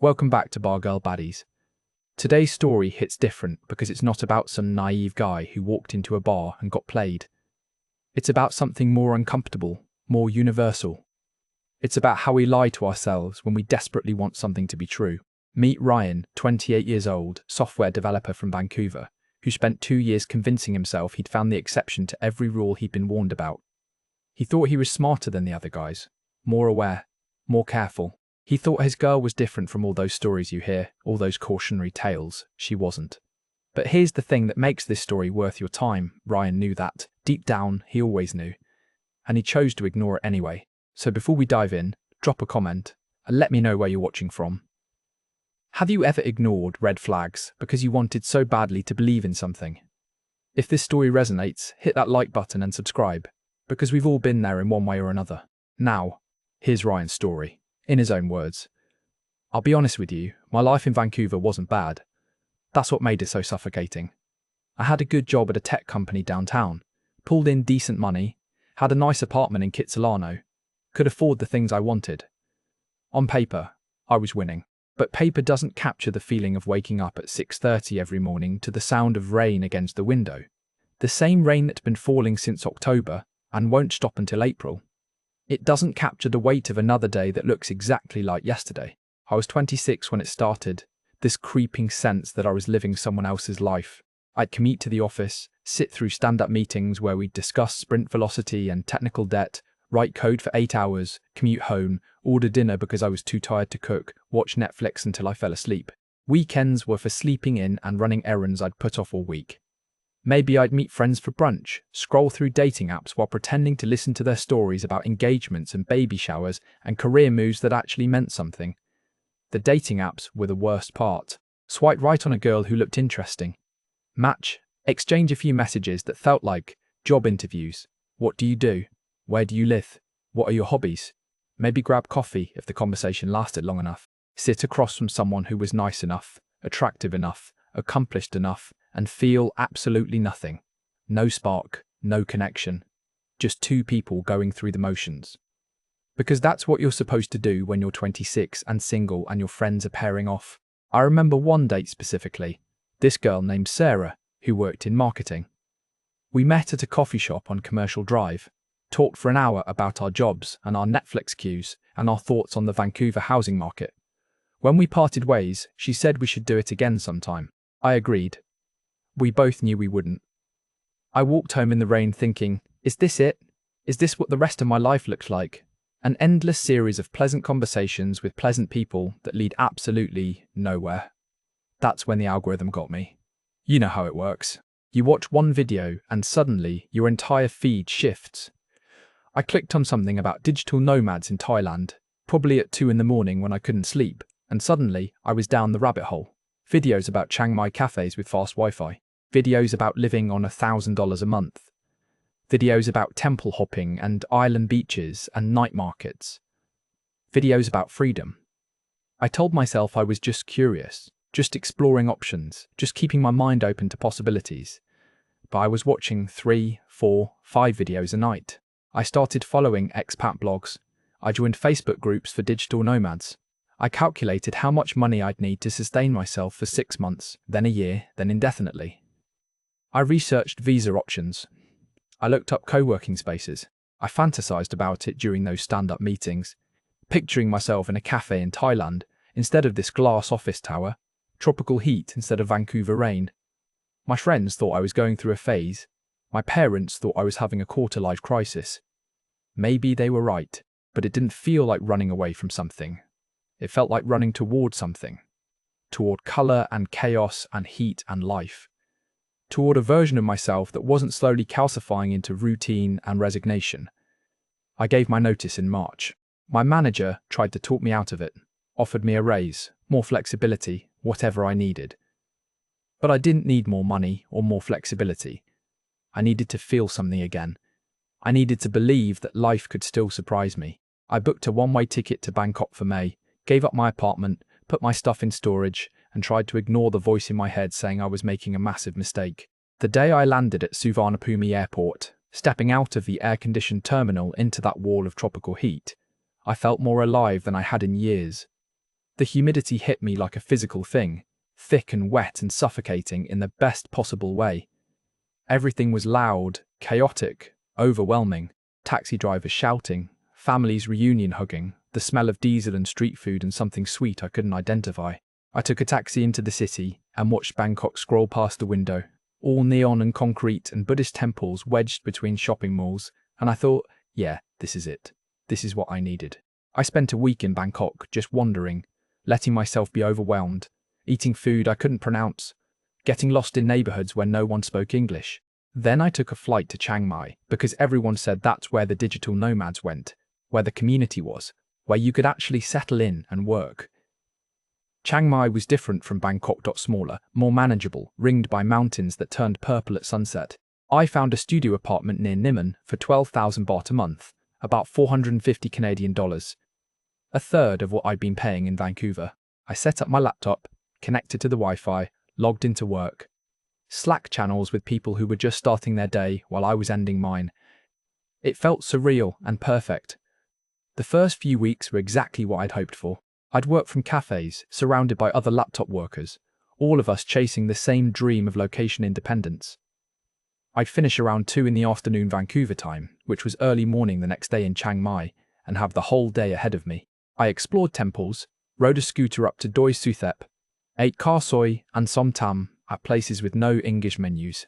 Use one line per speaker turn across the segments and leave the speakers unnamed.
Welcome back to Bar Girl Baddies. Today's story hits different because it's not about some naive guy who walked into a bar and got played. It's about something more uncomfortable, more universal. It's about how we lie to ourselves when we desperately want something to be true. Meet Ryan, 28 years old, software developer from Vancouver, who spent 2 years convincing himself he'd found the exception to every rule he'd been warned about. He thought he was smarter than the other guys, more aware, more careful. He thought his girl was different from all those stories you hear, all those cautionary tales. She wasn't. But here's the thing that makes this story worth your time. Ryan knew that. Deep down, he always knew. And he chose to ignore it anyway. So before we dive in, drop a comment and let me know where you're watching from. Have you ever ignored red flags because you wanted so badly to believe in something? If this story resonates, hit that like button and subscribe, because we've all been there in one way or another. Now, here's Ryan's story. In his own words, "I'll be honest with you, my life in Vancouver wasn't bad. That's what made it so suffocating. I had a good job at a tech company downtown, pulled in decent money, had a nice apartment in Kitsilano, could afford the things I wanted. On paper, I was winning. But paper doesn't capture the feeling of waking up at 6:30 every morning to the sound of rain against the window. The same rain that's been falling since October and won't stop until April. It doesn't capture the weight of another day that looks exactly like yesterday. I was 26 when it started, this creeping sense that I was living someone else's life. I'd commute to the office, sit through stand-up meetings where we'd discuss sprint velocity and technical debt, write code for 8 hours, commute home, order dinner because I was too tired to cook, watch Netflix until I fell asleep. Weekends were for sleeping in and running errands I'd put off all week. Maybe I'd meet friends for brunch, scroll through dating apps while pretending to listen to their stories about engagements and baby showers and career moves that actually meant something. The dating apps were the worst part. Swipe right on a girl who looked interesting. Match, exchange a few messages that felt like job interviews. What do you do? Where do you live? What are your hobbies? Maybe grab coffee if the conversation lasted long enough. Sit across from someone who was nice enough, attractive enough, accomplished enough, and feel absolutely nothing. No spark, no connection. Just two people going through the motions. Because that's what you're supposed to do when you're 26 and single and your friends are pairing off. I remember one date specifically. This girl named Sarah, who worked in marketing. We met at a coffee shop on Commercial Drive, talked for an hour about our jobs and our Netflix queues and our thoughts on the Vancouver housing market. When we parted ways, she said we should do it again sometime. I agreed. We both knew we wouldn't. I walked home in the rain thinking, is this it? Is this what the rest of my life looks like? An endless series of pleasant conversations with pleasant people that lead absolutely nowhere. That's when the algorithm got me. You know how it works. You watch one video and suddenly your entire feed shifts. I clicked on something about digital nomads in Thailand, probably at 2 in the morning when I couldn't sleep, and suddenly I was down the rabbit hole. Videos about Chiang Mai cafes with fast Wi-Fi. Videos about living on $1,000 a month. Videos about temple hopping and island beaches and night markets. Videos about freedom. I told myself I was just curious, just exploring options, just keeping my mind open to possibilities. But I was watching 3, 4, 5 videos a night. I started following expat blogs. I joined Facebook groups for digital nomads. I calculated how much money I'd need to sustain myself for 6 months, then a year, then indefinitely. I researched visa options. I looked up co-working spaces. I fantasized about it during those stand-up meetings, picturing myself in a cafe in Thailand instead of this glass office tower, tropical heat instead of Vancouver rain. My friends thought I was going through a phase. My parents thought I was having a quarter-life crisis. Maybe they were right, but it didn't feel like running away from something. It felt like running toward something. Toward color and chaos and heat and life. Toward a version of myself that wasn't slowly calcifying into routine and resignation. I gave my notice in March. My manager tried to talk me out of it, offered me a raise, more flexibility, whatever I needed. But I didn't need more money or more flexibility. I needed to feel something again. I needed to believe that life could still surprise me. I booked a one-way ticket to Bangkok for May, gave up my apartment, put my stuff in storage, and tried to ignore the voice in my head saying I was making a massive mistake. The day I landed at Suvarnabhumi Airport, stepping out of the air-conditioned terminal into that wall of tropical heat, I felt more alive than I had in years. The humidity hit me like a physical thing, thick and wet and suffocating in the best possible way. Everything was loud, chaotic, overwhelming. Taxi drivers shouting, families reunion hugging, the smell of diesel and street food and something sweet I couldn't identify. I took a taxi into the city and watched Bangkok scroll past the window, all neon and concrete and Buddhist temples wedged between shopping malls, and I thought, yeah, this is it. This is what I needed. I spent a week in Bangkok just wandering, letting myself be overwhelmed, eating food I couldn't pronounce, getting lost in neighborhoods where no one spoke English. Then I took a flight to Chiang Mai because everyone said that's where the digital nomads went, where the community was, where you could actually settle in and work. Chiang Mai was different from Bangkok. Smaller, more manageable, ringed by mountains that turned purple at sunset. I found a studio apartment near Niman for 12,000 baht a month, about 450 Canadian dollars, a third of what I'd been paying in Vancouver. I set up my laptop, connected to the Wi-Fi, logged into work. Slack channels with people who were just starting their day while I was ending mine. It felt surreal and perfect. The first few weeks were exactly what I'd hoped for. I'd work from cafes, surrounded by other laptop workers, all of us chasing the same dream of location independence. I'd finish around 2 in the afternoon Vancouver time, which was early morning the next day in Chiang Mai, and have the whole day ahead of me. I explored temples, rode a scooter up to Doi Suthep, ate kar soy and som tam at places with no English menus.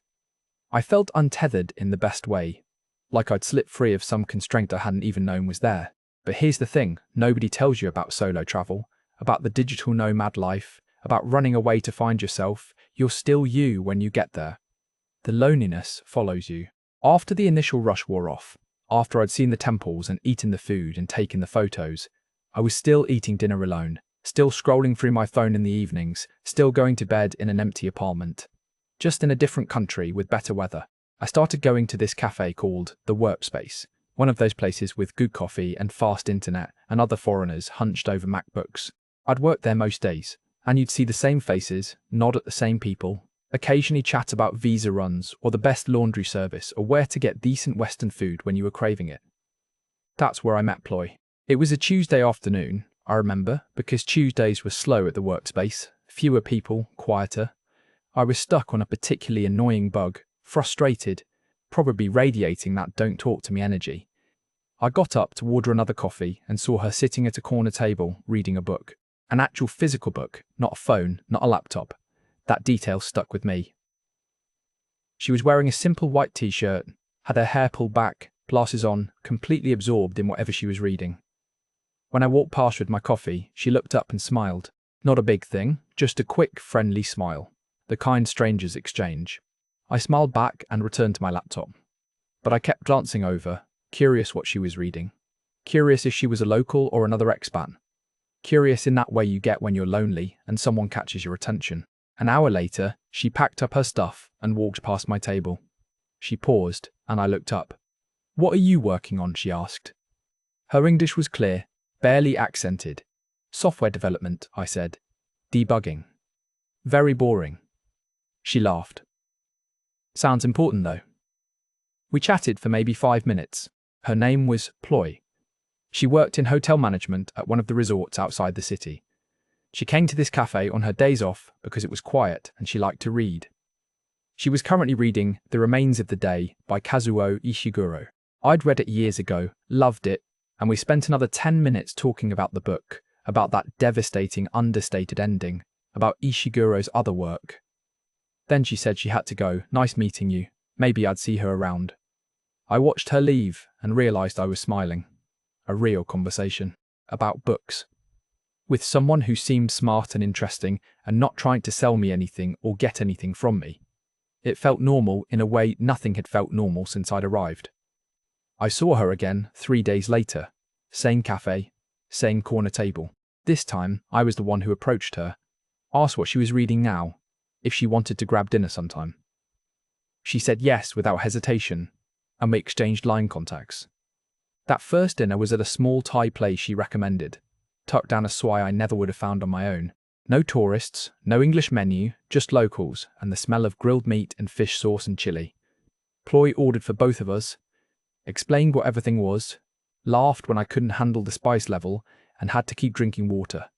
I felt untethered in the best way, like I'd slipped free of some constraint I hadn't even known was there. But here's the thing, nobody tells you about solo travel, about the digital nomad life, about running away to find yourself. You're still you when you get there. The loneliness follows you. After the initial rush wore off, after I'd seen the temples and eaten the food and taken the photos, I was still eating dinner alone, still scrolling through my phone in the evenings, still going to bed in an empty apartment. Just in a different country with better weather. I started going to this cafe called The Workspace, one of those places with good coffee and fast internet and other foreigners hunched over MacBooks. I'd work there most days, and you'd see the same faces, nod at the same people, occasionally chat about visa runs or the best laundry service or where to get decent Western food when you were craving it. That's where I met Ploy. It was a Tuesday afternoon, I remember, because Tuesdays were slow at The Workspace, fewer people, quieter. I was stuck on a particularly annoying bug, frustrated, probably radiating that don't talk to me energy. I got up to order another coffee and saw her sitting at a corner table reading a book. An actual physical book, not a phone, not a laptop. That detail stuck with me. She was wearing a simple white t-shirt, had her hair pulled back, glasses on, completely absorbed in whatever she was reading. When I walked past with my coffee, she looked up and smiled. Not a big thing, just a quick, friendly smile. The kind strangers exchange. I smiled back and returned to my laptop. But I kept glancing over, curious what she was reading. Curious if she was a local or another expat. Curious in that way you get when you're lonely and someone catches your attention. An hour later, she packed up her stuff and walked past my table. She paused, and I looked up. "What are you working on?" she asked. Her English was clear, barely accented. "Software development," I said. "Debugging." "Very boring." She laughed. "Sounds important, though." We chatted for maybe 5 minutes. Her name was Ploy. She worked in hotel management at one of the resorts outside the city. She came to this cafe on her days off because it was quiet and she liked to read. She was currently reading The Remains of the Day by Kazuo Ishiguro. I'd read it years ago, loved it, and we spent another 10 minutes talking about the book, about that devastating, understated ending, about Ishiguro's other work. Then she said she had to go. "Nice meeting you. Maybe I'd see her around." I watched her leave and realized I was smiling. A real conversation. About books. With someone who seemed smart and interesting and not trying to sell me anything or get anything from me. It felt normal in a way nothing had felt normal since I'd arrived. I saw her again 3 days later. Same cafe, same corner table. This time, I was the one who approached her, asked what she was reading now, if she wanted to grab dinner sometime. She said yes without hesitation, and we exchanged line contacts. That first dinner was at a small Thai place she recommended, tucked down a swai I never would have found on my own. No tourists, no English menu, just locals, and the smell of grilled meat and fish sauce and chili. Ploy ordered for both of us, explained what everything was, laughed when I couldn't handle the spice level and had to keep drinking water.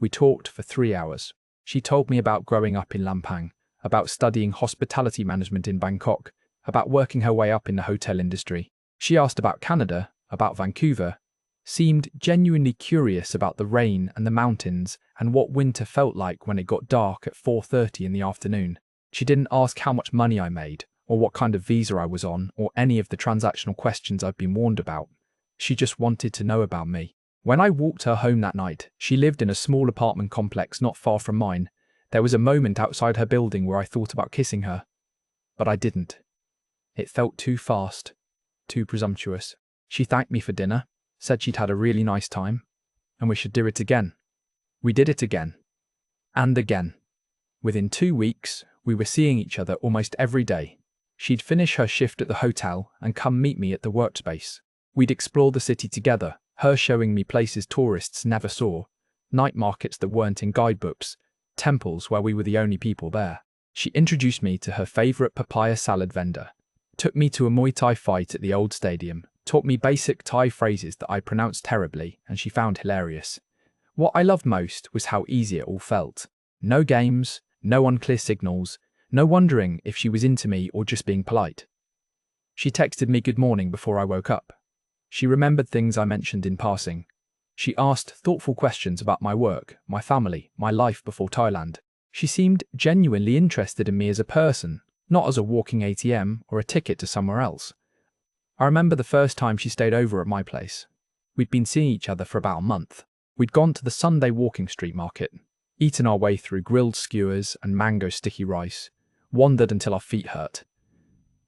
We talked for 3 hours. She told me about growing up in Lampang, about studying hospitality management in Bangkok, about working her way up in the hotel industry. She asked about Canada, about Vancouver, seemed genuinely curious about the rain and the mountains and what winter felt like when it got dark at 4:30 in the afternoon. She didn't ask how much money I made, or what kind of visa I was on, or any of the transactional questions I've been warned about. She just wanted to know about me. When I walked her home that night, she lived in a small apartment complex not far from mine. There was a moment outside her building where I thought about kissing her, but I didn't. It felt too fast, too presumptuous. She thanked me for dinner, said she'd had a really nice time, and we should do it again. We did it again. And again. Within 2 weeks, we were seeing each other almost every day. She'd finish her shift at the hotel and come meet me at the workspace. We'd explore the city together, her showing me places tourists never saw, night markets that weren't in guidebooks, temples where we were the only people there. She introduced me to her favourite papaya salad vendor, took me to a Muay Thai fight at the old stadium, taught me basic Thai phrases that I pronounced terribly and she found hilarious. What I loved most was how easy it all felt. No games, no unclear signals, no wondering if she was into me or just being polite. She texted me good morning before I woke up. She remembered things I mentioned in passing. She asked thoughtful questions about my work, my family, my life before Thailand. She seemed genuinely interested in me as a person, not as a walking ATM or a ticket to somewhere else. I remember the first time she stayed over at my place. We'd been seeing each other for about a month. We'd gone to the Sunday walking street market, eaten our way through grilled skewers and mango sticky rice, wandered until our feet hurt.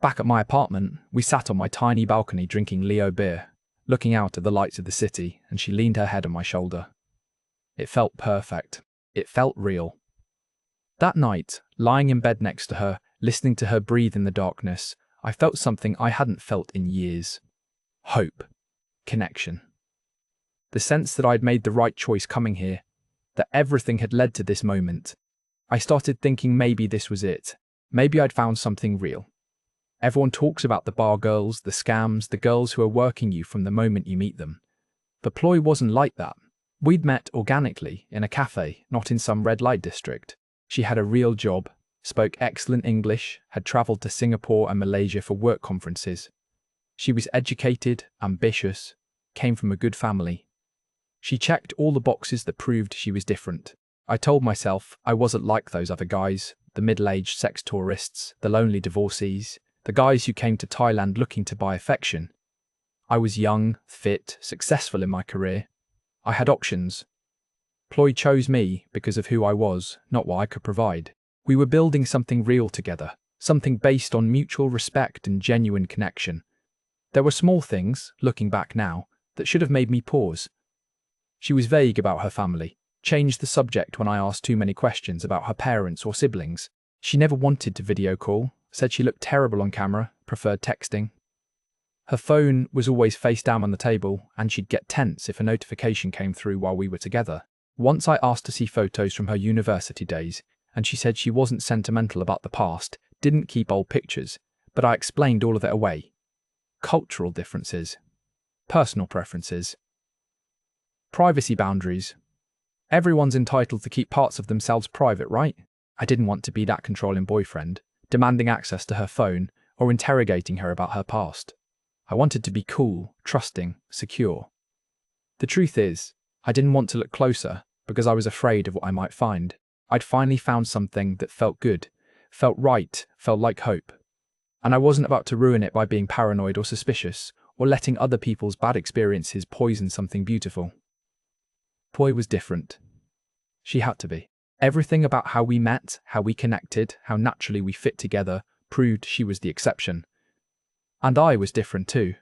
Back at my apartment, we sat on my tiny balcony drinking Leo beer, looking out at the lights of the city, and she leaned her head on my shoulder. It felt perfect. It felt real. That night, lying in bed next to her, listening to her breathe in the darkness, I felt something I hadn't felt in years. Hope. Connection. The sense that I'd made the right choice coming here, that everything had led to this moment. I started thinking maybe this was it. Maybe I'd found something real. Everyone talks about the bar girls, the scams, the girls who are working you from the moment you meet them. But Ploy wasn't like that. We'd met organically in a cafe, not in some red light district. She had a real job, spoke excellent English, had travelled to Singapore and Malaysia for work conferences. She was educated, ambitious, came from a good family. She checked all the boxes that proved she was different. I told myself I wasn't like those other guys, the middle-aged sex tourists, the lonely divorcees, the guys who came to Thailand looking to buy affection. I was young, fit, successful in my career. I had options. Ploy chose me because of who I was, not what I could provide. We were building something real together, something based on mutual respect and genuine connection. There were small things, looking back now, that should have made me pause. She was vague about her family, changed the subject when I asked too many questions about her parents or siblings. She never wanted to video call, said she looked terrible on camera, preferred texting. Her phone was always face down on the table, and she'd get tense if a notification came through while we were together. Once I asked to see photos from her university days, and she said she wasn't sentimental about the past, didn't keep old pictures, but I explained all of it away. Cultural differences. Personal preferences. Privacy boundaries. Everyone's entitled to keep parts of themselves private, right? I didn't want to be that controlling boyfriend, demanding access to her phone or interrogating her about her past. I wanted to be cool, trusting, secure. The truth is, I didn't want to look closer because I was afraid of what I might find. I'd finally found something that felt good, felt right, felt like hope. And I wasn't about to ruin it by being paranoid or suspicious, or letting other people's bad experiences poison something beautiful. Ploy was different. She had to be. Everything about how we met, how we connected, how naturally we fit together, proved she was the exception. And I was different too.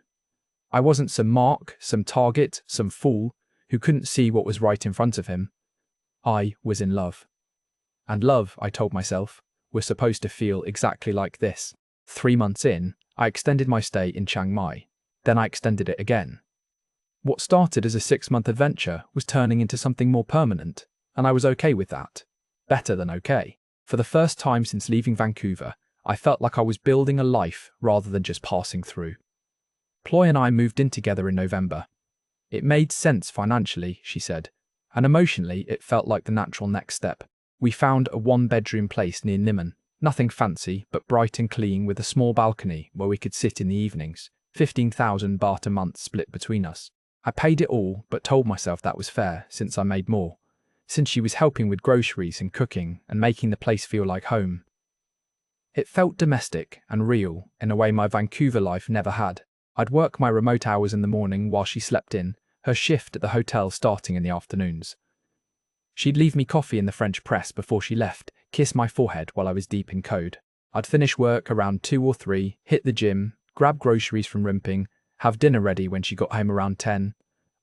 I wasn't some mark, some target, some fool who couldn't see what was right in front of him. I was in love. And love, I told myself, was supposed to feel exactly like this. 3 months in, I extended my stay in Chiang Mai. Then I extended it again. What started as a 6-month adventure was turning into something more permanent, and I was okay with that. Better than okay. For the first time since leaving Vancouver, I felt like I was building a life rather than just passing through. Ploy and I moved in together in November. It made sense financially, she said. and emotionally it felt like the natural next step. We found a one-bedroom place near Nimmen, nothing fancy but bright and clean with a small balcony where we could sit in the evenings. 15,000 baht a month split between us. I paid it all but told myself that was fair since I made more, since she was helping with groceries and cooking and making the place feel like home. It felt domestic and real in a way my Vancouver life never had. I'd work my remote hours in the morning while she slept in, her shift at the hotel starting in the afternoons. She'd leave me coffee in the French press before she left, kiss my forehead while I was deep in code. I'd finish work around 2 or 3, hit the gym, grab groceries from Rimping, have dinner ready when she got home around 10.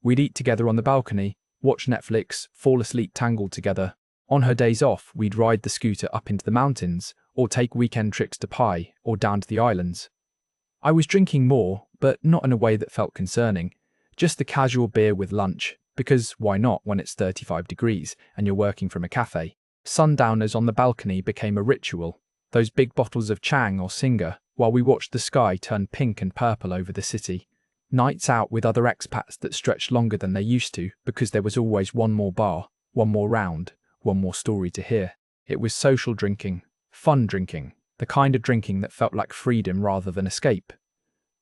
We'd eat together on the balcony, watch Netflix, fall asleep tangled together. On her days off, we'd ride the scooter up into the mountains, or take weekend trips to Pai or down to the islands. I was drinking more, but not in a way that felt concerning. Just the casual beer with lunch, because why not when it's 35 degrees and you're working from a cafe? Sundowners on the balcony became a ritual. Those big bottles of Chang or Singer, while we watched the sky turn pink and purple over the city. Nights out with other expats that stretched longer than they used to because there was always one more bar, one more round, one more story to hear. It was social drinking, fun drinking, the kind of drinking that felt like freedom rather than escape.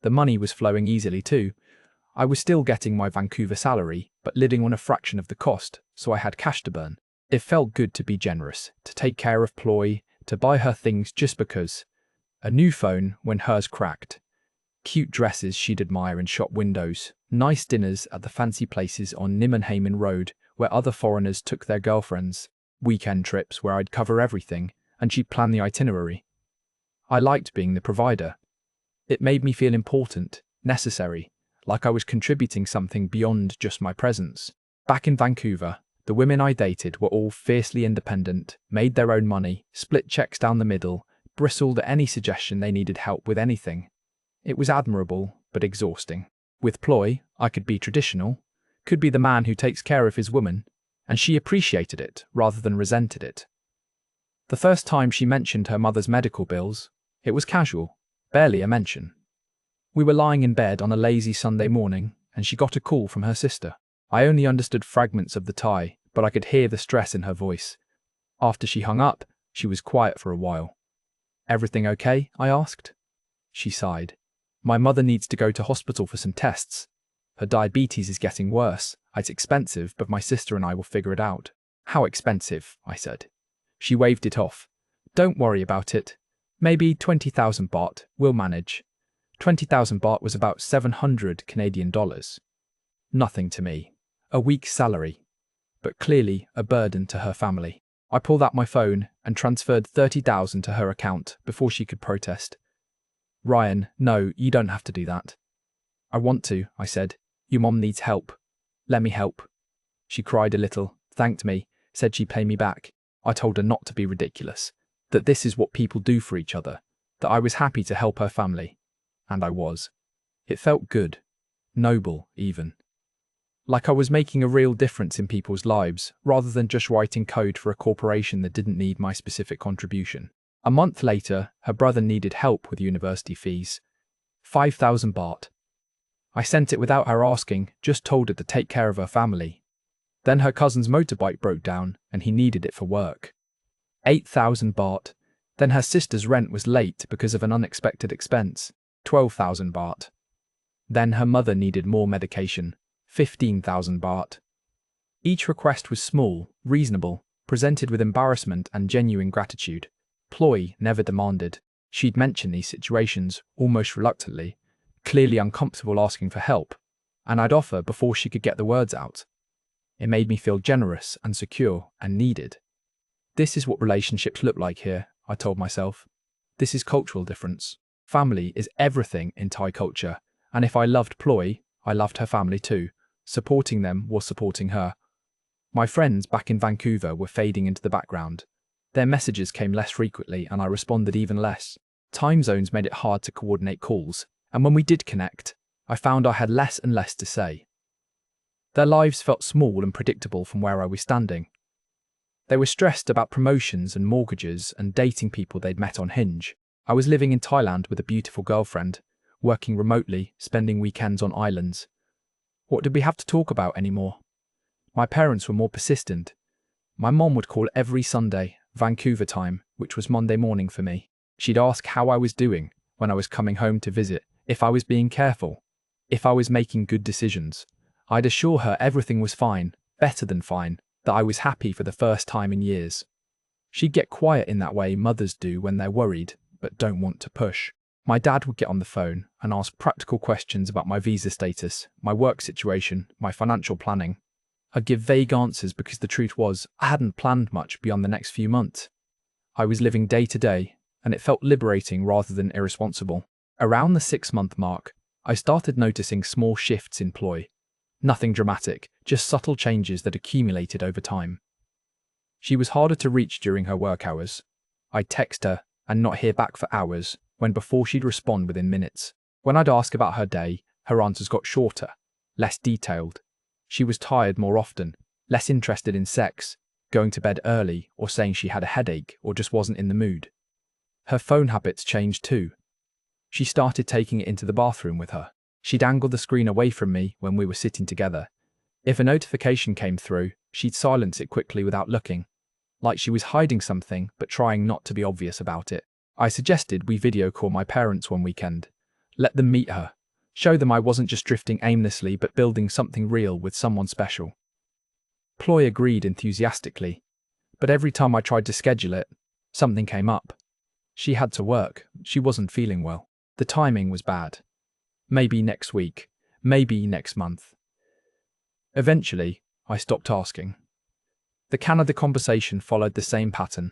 The money was flowing easily too. I was still getting my Vancouver salary, but living on a fraction of the cost, so I had cash to burn. It felt good to be generous, to take care of Ploy, to buy her things just because. A new phone when hers cracked. Cute dresses she'd admire in shop windows. Nice dinners at the fancy places on Nimmenheimen Road where other foreigners took their girlfriends. Weekend trips where I'd cover everything, and she'd plan the itinerary. I liked being the provider. It made me feel important, necessary, like I was contributing something beyond just my presence. Back in Vancouver, the women I dated were all fiercely independent, made their own money, split checks down the middle, bristled at any suggestion they needed help with anything. It was admirable, but exhausting. With Ploy, I could be traditional, could be the man who takes care of his woman, and she appreciated it rather than resented it. The first time she mentioned her mother's medical bills, it was casual, barely a mention. We were lying in bed on a lazy Sunday morning, and she got a call from her sister. I only understood fragments of the Thai, but I could hear the stress in her voice. After she hung up, she was quiet for a while. "Everything okay?" I asked. She sighed. "My mother needs to go to hospital for some tests. Her diabetes is getting worse. It's expensive, but my sister and I will figure it out." "How expensive?" I said. She waved it off. "Don't worry about it. Maybe 20,000 baht, we'll manage." 20,000 baht was about 700 Canadian dollars. Nothing to me. A week's salary. But clearly a burden to her family. I pulled out my phone and transferred 30,000 to her account before she could protest. "Ryan, no, you don't have to do that." "I want to," I said. "Your mom needs help. Let me help." She cried a little, thanked me, said she'd pay me back. I told her not to be ridiculous, that this is what people do for each other, that I was happy to help her family. And I was. It felt good. Noble, even. Like I was making a real difference in people's lives, rather than just writing code for a corporation that didn't need my specific contribution. A month later, her brother needed help with university fees. 5,000 baht. I sent it without her asking, just told her to take care of her family. Then her cousin's motorbike broke down, and he needed it for work. 8,000 baht. Then her sister's rent was late because of an unexpected expense. 12,000 baht. Then her mother needed more medication. 15,000 baht. Each request was small, reasonable, presented with embarrassment and genuine gratitude. Ploy never demanded. She'd mention these situations, almost reluctantly, clearly uncomfortable asking for help, and I'd offer before she could get the words out. It made me feel generous and secure and needed. This is what relationships look like here, I told myself. This is cultural difference. Family is everything in Thai culture, and if I loved Ploy, I loved her family too. Supporting them was supporting her. My friends back in Vancouver were fading into the background. Their messages came less frequently and I responded even less. Time zones made it hard to coordinate calls, and when we did connect, I found I had less and less to say. Their lives felt small and predictable from where I was standing. They were stressed about promotions and mortgages and dating people they'd met on Hinge. I was living in Thailand with a beautiful girlfriend, working remotely, spending weekends on islands. What did we have to talk about anymore? My parents were more persistent. My mom would call every Sunday, Vancouver time, which was Monday morning for me. She'd ask how I was doing when I was coming home to visit, if I was being careful, if I was making good decisions. I'd assure her everything was fine, better than fine, that I was happy for the first time in years. She'd get quiet in that way mothers do when they're worried, but don't want to push. My dad would get on the phone and ask practical questions about my visa status, my work situation, my financial planning. I'd give vague answers because the truth was, I hadn't planned much beyond the next few months. I was living day to day, and it felt liberating rather than irresponsible. Around the 6-month mark, I started noticing small shifts in Ploy. Nothing dramatic, just subtle changes that accumulated over time. She was harder to reach during her work hours. I'd text her and not hear back for hours, when before she'd respond within minutes. When I'd ask about her day, her answers got shorter, less detailed. She was tired more often, less interested in sex, going to bed early or saying she had a headache or just wasn't in the mood. Her phone habits changed too. She started taking it into the bathroom with her. She'd angle the screen away from me when we were sitting together. If a notification came through, she'd silence it quickly without looking, like she was hiding something but trying not to be obvious about it. I suggested we video call my parents one weekend. Let them meet her. Show them I wasn't just drifting aimlessly but building something real with someone special. Ploy agreed enthusiastically, but every time I tried to schedule it, something came up. She had to work. She wasn't feeling well. The timing was bad. Maybe next week. Maybe next month. Eventually, I stopped asking. The Canada conversation followed the same pattern.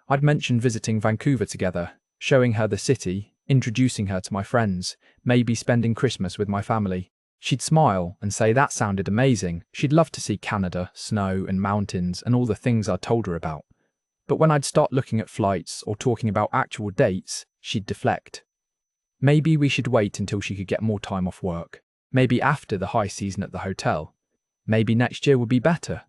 I'd mentioned visiting Vancouver together, showing her the city, introducing her to my friends, maybe spending Christmas with my family. She'd smile and say that sounded amazing. She'd love to see Canada, snow and mountains and all the things I'd told her about. But when I'd start looking at flights or talking about actual dates, she'd deflect. Maybe we should wait until she could get more time off work. Maybe after the high season at the hotel. Maybe next year would be better.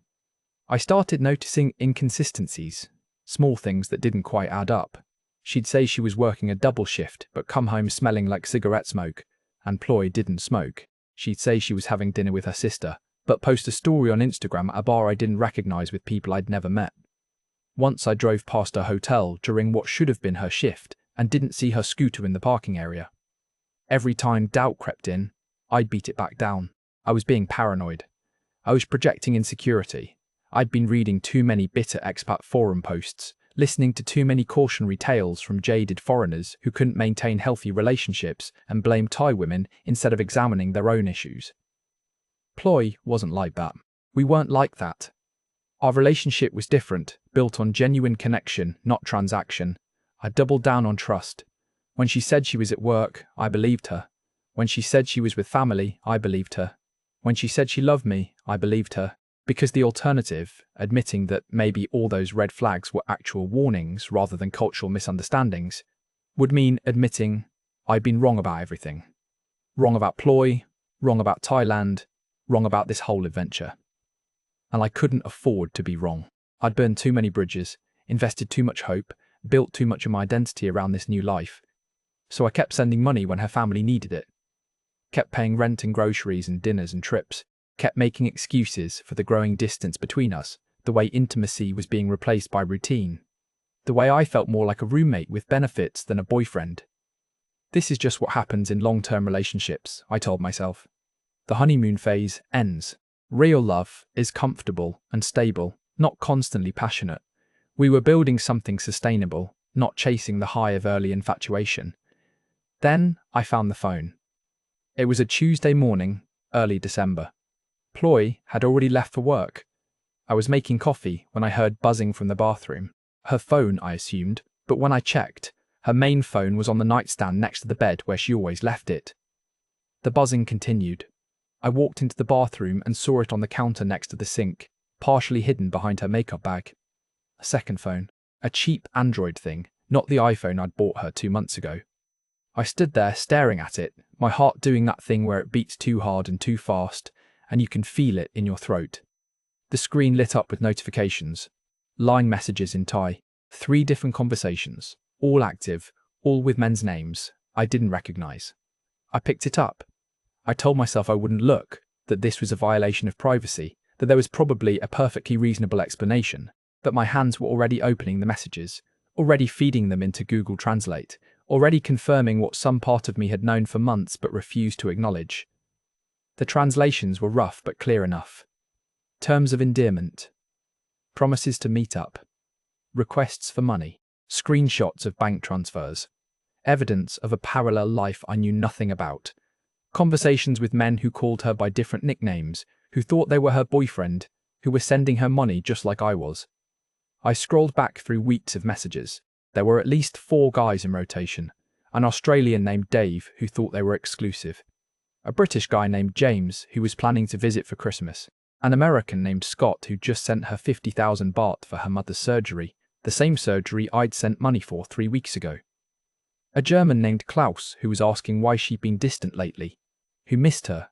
I started noticing inconsistencies, small things that didn't quite add up. She'd say she was working a double shift but come home smelling like cigarette smoke, and Ploy didn't smoke. She'd say she was having dinner with her sister, but post a story on Instagram at a bar I didn't recognize with people I'd never met. Once I drove past her hotel during what should have been her shift and didn't see her scooter in the parking area. Every time doubt crept in, I'd beat it back down. I was being paranoid. I was projecting insecurity. I'd been reading too many bitter expat forum posts, listening to too many cautionary tales from jaded foreigners who couldn't maintain healthy relationships and blamed Thai women instead of examining their own issues. Ploy wasn't like that. We weren't like that. Our relationship was different, built on genuine connection, not transaction. I doubled down on trust. When she said she was at work, I believed her. When she said she was with family, I believed her. When she said she loved me, I believed her. Because the alternative, admitting that maybe all those red flags were actual warnings rather than cultural misunderstandings, would mean admitting I'd been wrong about everything. Wrong about Ploy, wrong about Thailand, wrong about this whole adventure. And I couldn't afford to be wrong. I'd burned too many bridges, invested too much hope, built too much of my identity around this new life. So I kept sending money when her family needed it. Kept paying rent and groceries and dinners and trips. Kept making excuses for the growing distance between us, the way intimacy was being replaced by routine. The way I felt more like a roommate with benefits than a boyfriend. This is just what happens in long-term relationships, I told myself. The honeymoon phase ends. Real love is comfortable and stable, not constantly passionate. We were building something sustainable, not chasing the high of early infatuation. Then I found the phone. It was a Tuesday morning, early December. Ploy had already left for work. I was making coffee when I heard buzzing from the bathroom. Her phone, I assumed, but when I checked, her main phone was on the nightstand next to the bed where she always left it. The buzzing continued. I walked into the bathroom and saw it on the counter next to the sink, partially hidden behind her makeup bag. A second phone. A cheap Android thing, not the iPhone I'd bought her 2 months ago. I stood there staring at it, my heart doing that thing where it beats too hard and too fast, and you can feel it in your throat. The screen lit up with notifications. Line messages in Thai. 3 different conversations. All active, all with men's names I didn't recognize. I picked it up. I told myself I wouldn't look, that this was a violation of privacy, that there was probably a perfectly reasonable explanation, but my hands were already opening the messages, already feeding them into Google Translate, already confirming what some part of me had known for months but refused to acknowledge. The translations were rough but clear enough. Terms of endearment. Promises to meet up. Requests for money. Screenshots of bank transfers. Evidence of a parallel life I knew nothing about. Conversations with men who called her by different nicknames, who thought they were her boyfriend, who were sending her money just like I was. I scrolled back through weeks of messages. There were at least 4 guys in rotation. An Australian named Dave who thought they were exclusive. A British guy named James who was planning to visit for Christmas. An American named Scott who just sent her 50,000 baht for her mother's surgery, the same surgery I'd sent money for 3 weeks ago. A German named Klaus who was asking why she'd been distant lately, who missed her,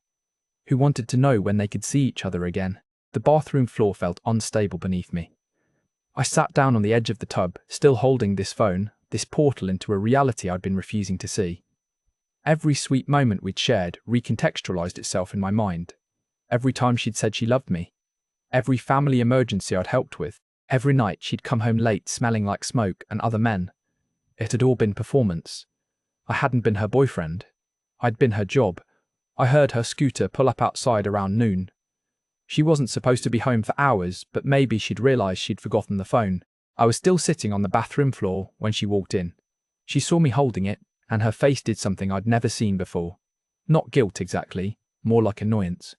who wanted to know when they could see each other again. The bathroom floor felt unstable beneath me. I sat down on the edge of the tub, still holding this phone, this portal into a reality I'd been refusing to see. Every sweet moment we'd shared recontextualized itself in my mind. Every time she'd said she loved me. Every family emergency I'd helped with. Every night she'd come home late smelling like smoke and other men. It had all been performance. I hadn't been her boyfriend. I'd been her job. I heard her scooter pull up outside around noon. She wasn't supposed to be home for hours, but maybe she'd realized she'd forgotten the phone. I was still sitting on the bathroom floor when she walked in. She saw me holding it, and her face did something I'd never seen before. Not guilt exactly, more like annoyance.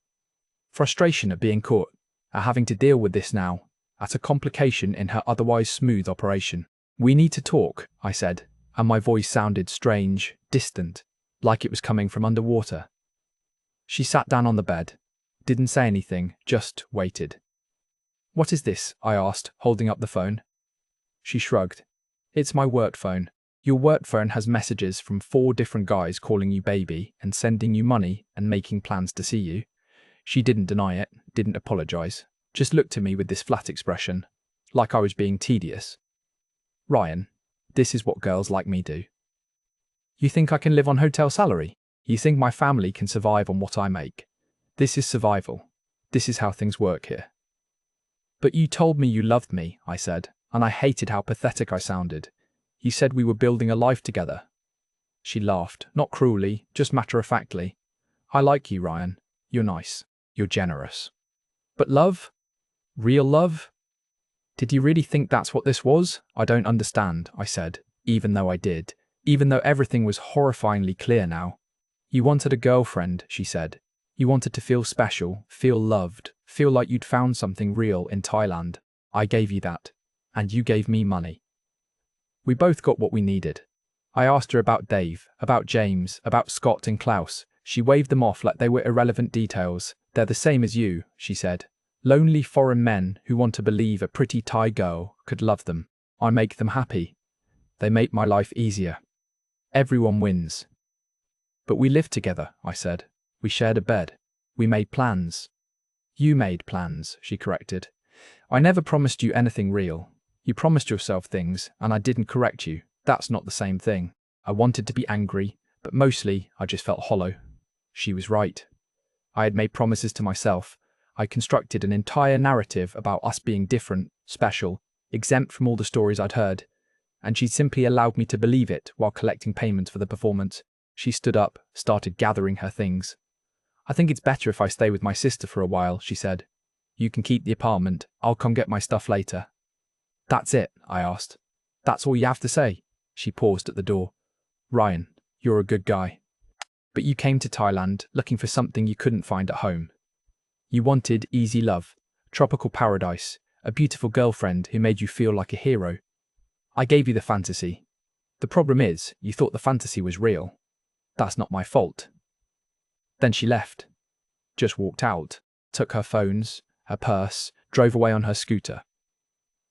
Frustration at being caught, at having to deal with this now, at a complication in her otherwise smooth operation. "We need to talk," I said, and my voice sounded strange, distant, like it was coming from underwater. She sat down on the bed, didn't say anything, just waited. "What is this?" I asked, holding up the phone. She shrugged. "It's my work phone. Your work phone has messages from 4 different guys calling you baby and sending you money and making plans to see you." She didn't deny it, didn't apologize, just looked at me with this flat expression, like I was being tedious. "Ryan, this is what girls like me do. You think I can live on hotel salary? You think my family can survive on what I make? This is survival. This is how things work here." "But you told me you loved me," I said, and I hated how pathetic I sounded. "You said we were building a life together." She laughed, not cruelly, just matter-of-factly. "I like you, Ryan. You're nice. You're generous. But love? Real love? Did you really think that's what this was?" "I don't understand," I said, even though I did, even though everything was horrifyingly clear now. "You wanted a girlfriend," she said. "You wanted to feel special, feel loved, feel like you'd found something real in Thailand. I gave you that. And you gave me money. We both got what we needed." I asked her about Dave, about James, about Scott and Klaus. She waved them off like they were irrelevant details. "They're the same as you," she said. "Lonely foreign men who want to believe a pretty Thai girl could love them. I make them happy. They make my life easier. Everyone wins." "But we lived together," I said. "We shared a bed. We made plans." "You made plans," she corrected. "I never promised you anything real. You promised yourself things, and I didn't correct you. That's not the same thing." I wanted to be angry, but mostly I just felt hollow. She was right. I had made promises to myself. I constructed an entire narrative about us being different, special, exempt from all the stories I'd heard, and she'd simply allowed me to believe it while collecting payments for the performance. She stood up, started gathering her things. "I think it's better if I stay with my sister for a while," she said. "You can keep the apartment. I'll come get my stuff later." "That's it?" I asked. "That's all you have to say?" She paused at the door. "Ryan, you're a good guy. But you came to Thailand looking for something you couldn't find at home. You wanted easy love, tropical paradise, a beautiful girlfriend who made you feel like a hero. I gave you the fantasy. The problem is, you thought the fantasy was real. That's not my fault." Then she left. Just walked out, took her phones, her purse, drove away on her scooter.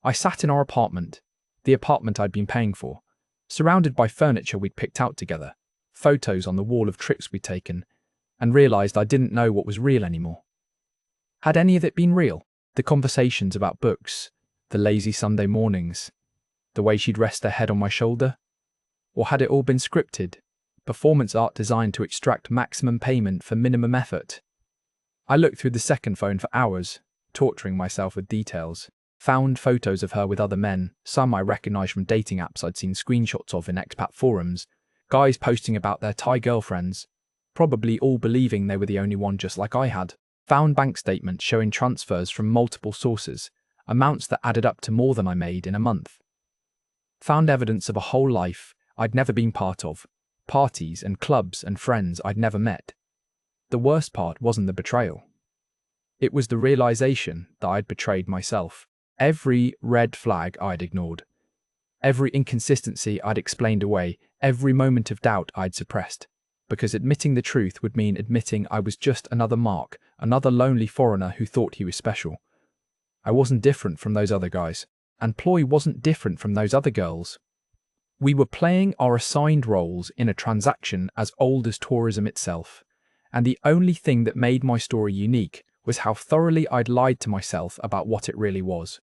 I sat in our apartment, the apartment I'd been paying for, surrounded by furniture we'd picked out together, photos on the wall of trips we'd taken, and realized I didn't know what was real anymore. Had any of it been real? The conversations about books, the lazy Sunday mornings, the way she'd rest her head on my shoulder? Or had it all been scripted, performance art designed to extract maximum payment for minimum effort? I looked through the second phone for hours, torturing myself with details. Found photos of her with other men, some I recognized from dating apps I'd seen screenshots of in expat forums, guys posting about their Thai girlfriends, probably all believing they were the only one just like I had. Found bank statements showing transfers from multiple sources, amounts that added up to more than I made in a month. Found evidence of a whole life I'd never been part of, parties and clubs and friends I'd never met. The worst part wasn't the betrayal. It was the realization that I'd betrayed myself. Every red flag I'd ignored, every inconsistency I'd explained away, every moment of doubt I'd suppressed, because admitting the truth would mean admitting I was just another Mark, another lonely foreigner who thought he was special. I wasn't different from those other guys, and Ploy wasn't different from those other girls. We were playing our assigned roles in a transaction as old as tourism itself, and the only thing that made my story unique was how thoroughly I'd lied to myself about what it really was.